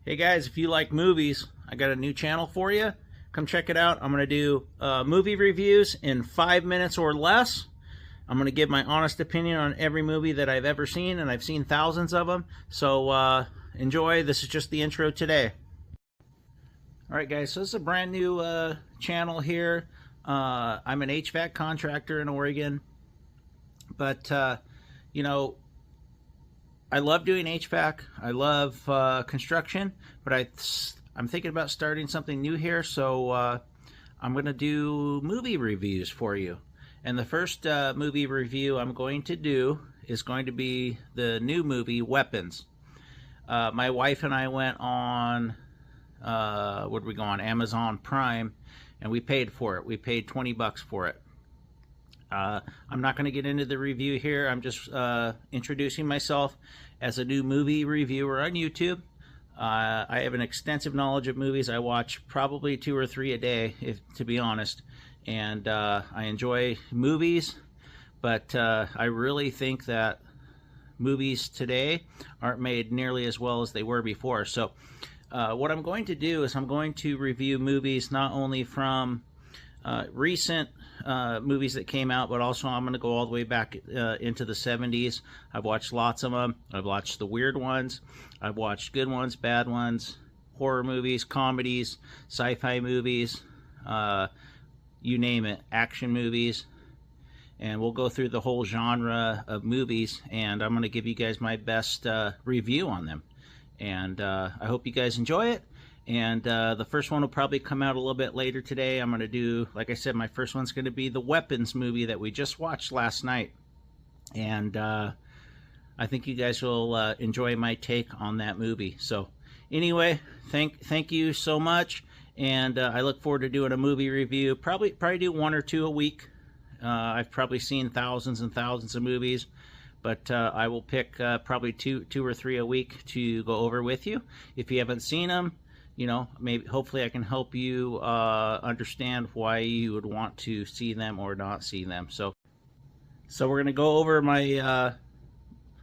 Hey guys, if you like movies, I got a new channel for you. Come check it out. I'm going to do movie reviews in 5 minutes or less. I'm going to give my honest opinion on every movie that I've ever seen, and I've seen thousands of them. So enjoy. This is just the intro today. Alright guys, so this is a brand new channel here. I'm an HVAC contractor in Oregon. But, you know, I love doing HVAC. I love construction, but I'm thinking about starting something new here, so I'm going to do movie reviews for you. And the first movie review I'm going to do is going to be the new movie Weapons. My wife and I went on, where did we go, on Amazon Prime, and we paid for it. We paid $20 for it. I'm not going to get into the review here. I'm just introducing myself as a new movie reviewer on YouTube. I have an extensive knowledge of movies. I watch probably 2 or 3 a day, to be honest. And I enjoy movies, but I really think that movies today aren't made nearly as well as they were before. So what I'm going to do is I'm going to review movies not only from recent movies that came out, but also I'm going to go all the way back into the 70s. I've watched lots of them. I've watched the weird ones. I've watched good ones, bad ones, horror movies, comedies, sci-fi movies, you name it, action movies. And we'll go through the whole genre of movies, and I'm going to give you guys my best review on them. And I hope you guys enjoy it. And the first one will probably come out a little bit later today. I'm going to do, like I said, my first one's going to be the Weapons movie that we just watched last night. And I think you guys will enjoy my take on that movie. So anyway, thank you so much. And I look forward to doing a movie review. Probably do 1 or 2 a week. I've probably seen thousands and thousands of movies. But I will pick probably two or 3 a week to go over with you. If you haven't seen them, you know, maybe hopefully I can help you understand why you would want to see them or not see them. So we're going to go over my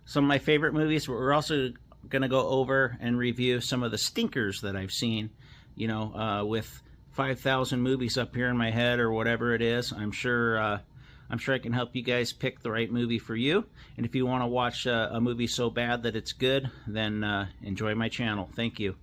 some of my favorite movies. We're also going to go over and review some of the stinkers that I've seen. You know, with 5,000 movies up here in my head or whatever it is, I'm sure I can help you guys pick the right movie for you. And if you want to watch a movie so bad that it's good, then enjoy my channel. Thank you.